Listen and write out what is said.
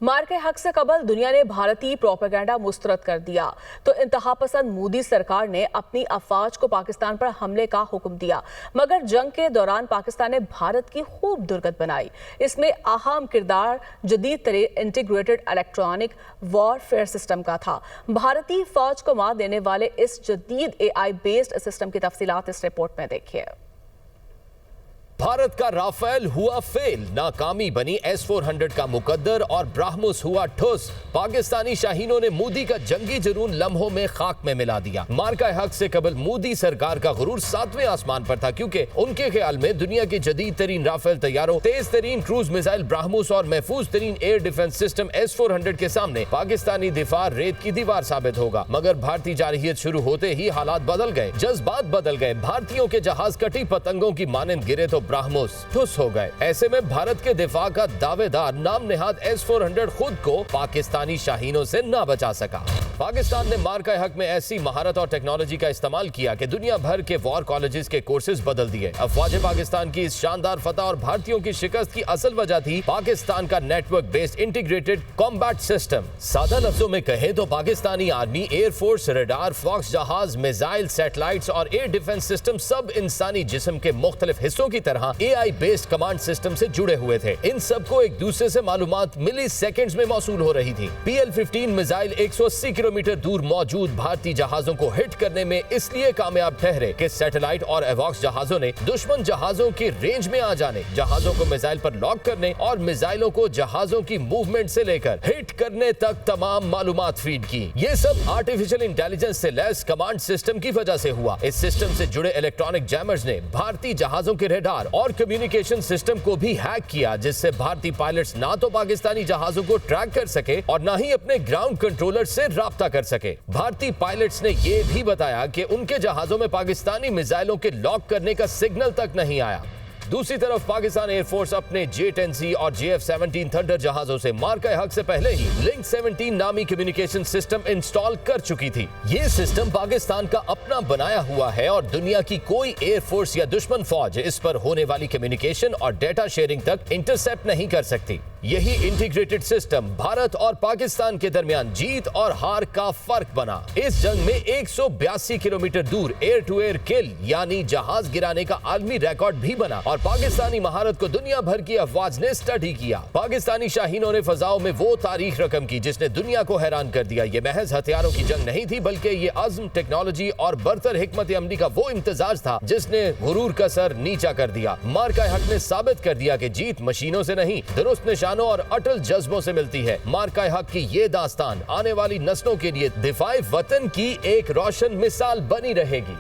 मार्के हक से कबल दुनिया ने भारतीय प्रोपेगेंडा मुस्तरद कर दिया तो इंतहा पसंद मोदी सरकार ने अपनी अफवाज को पाकिस्तान पर हमले का हुक्म दिया, मगर जंग के दौरान पाकिस्तान ने भारत की खूब दुर्गत बनाई। इसमें अहम किरदार जदीद तरीन इंटीग्रेटेड इलेक्ट्रॉनिक वॉरफेयर सिस्टम का था। भारतीय फौज को मात देने वाले इस जदीद AI बेस्ड सिस्टम की तफसीलात इस रिपोर्ट में देखिए। भारत का राफेल हुआ फेल, नाकामी बनी S-400 का मुकद्दर और ब्राह्मोस हुआ ठुस। पाकिस्तानी शाहीनों ने मोदी का जंगी जुनून लम्हों में खाक में मिला दिया। मार्का हक से कबल मोदी सरकार का गुरूर 7वें आसमान पर था, क्योंकि उनके ख्याल में दुनिया की जदीद तरीन राफेल तैयारों, तेज तरीन क्रूज मिसाइल ब्राह्मोस और महफूज तरीन एयर डिफेंस सिस्टम S-400 के सामने पाकिस्तानी दिफा रेत की दीवार साबित होगा। मगर भारतीय जारहियत शुरू होते ही हालात बदल गए, जज्बात बदल गए। भारतीयों के जहाज कटी पतंगों की मानंद गिरे तो ब्राह्मोस ठुस हो गए। ऐसे में भारत के दिफा का दावेदार नाम निहाद S-400 खुद को पाकिस्तानी शाहीनों से ना बचा सका। पाकिस्तान ने मार्का हक में ऐसी महारत और टेक्नोलॉजी का इस्तेमाल किया कि दुनिया भर के वॉर कॉलेजेस के कोर्सेज बदल दिए। अफवाज पाकिस्तान की इस शानदार फतह और भारतीयों की शिकस्त की असल वजह थी पाकिस्तान का network based integrated combat system. सादा लफ्जों में कहे तो पाकिस्तानी आर्मी, एयरफोर्स, रडार, फॉक्स जहाज, मिसाइल, सैटेलाइट्स और एयर डिफेंस सिस्टम सब इंसानी जिस्म के मुख्तलिफ हिस्सों की तरह AI बेस्ड कमांड सिस्टम से जुड़े हुए थे। इन सबको एक दूसरे से मालूमात मिली सेकेंड्स में मौसूल हो रही थी। PL-15 मिसाइल 180 किलोमीटर दूर मौजूद भारतीय जहाजों को हिट करने में इसलिए कामयाब ठहरे कि सैटेलाइट और एवॉक्स जहाजों ने दुश्मन जहाजों की रेंज में आ जाने, जहाजों को मिसाइल पर लॉक करने और मिसाइलों को जहाजों की मूवमेंट से लेकर हिट करने तक तमाम मालूमात फीड की। ये सब आर्टिफिशियल इंटेलिजेंस से लैस कमांड सिस्टम की वजह से हुआ। इस सिस्टम से जुड़े इलेक्ट्रॉनिक जैमर्स ने भारतीय जहाजों के रडार और कम्युनिकेशन सिस्टम को भी हैक किया, जिससे भारतीय पायलट्स ना तो पाकिस्तानी जहाजों को ट्रैक कर सके और ना ही अपने ग्राउंड कंट्रोलर से राब्ता कर सके। भारतीय पायलट्स ने यह भी बताया कि उनके जहाजों में पाकिस्तानी मिसाइलों के लॉक करने का सिग्नल तक नहीं आया। दूसरी तरफ पाकिस्तान एयरफोर्स अपने J-10C और JF-17 थंडर जहाजों से मार्का हक से पहले ही लिंक 17 नामी कम्युनिकेशन सिस्टम इंस्टॉल कर चुकी थी। ये सिस्टम पाकिस्तान का अपना बनाया हुआ है और दुनिया की कोई एयरफोर्स या दुश्मन फौज इस पर होने वाली कम्युनिकेशन और डेटा शेयरिंग तक इंटरसेप्ट नहीं कर सकती। यही इंटीग्रेटेड सिस्टम भारत और पाकिस्तान के दरमियान जीत और हार का फर्क बना। इस जंग में 182 किलोमीटर दूर एयर टू एयर किल यानी जहाज गिराने का आलमी रिकॉर्ड भी बना और पाकिस्तानी महारत को दुनिया भर की अफवाज ने स्टडी किया। पाकिस्तानी शाहीनों ने फजाओं में वो तारीख रकम की जिसने दुनिया को हैरान कर दिया। ये महज हथियारों की जंग नहीं थी, बल्कि ये अज़्म, टेक्नोलॉजी और बरतर हिकमत अमली का वो इम्तिजाज था जिसने गुरूर का सर नीचा कर दिया। मार्का हक ने साबित कर दिया कि जीत मशीनों से नहीं, दुरुस्त निशानों और अटल जज्बों से मिलती है। मार्का हक की ये दास्तान आने वाली नस्लों के लिए दिफाए वतन की एक रोशन मिसाल बनी रहेगी।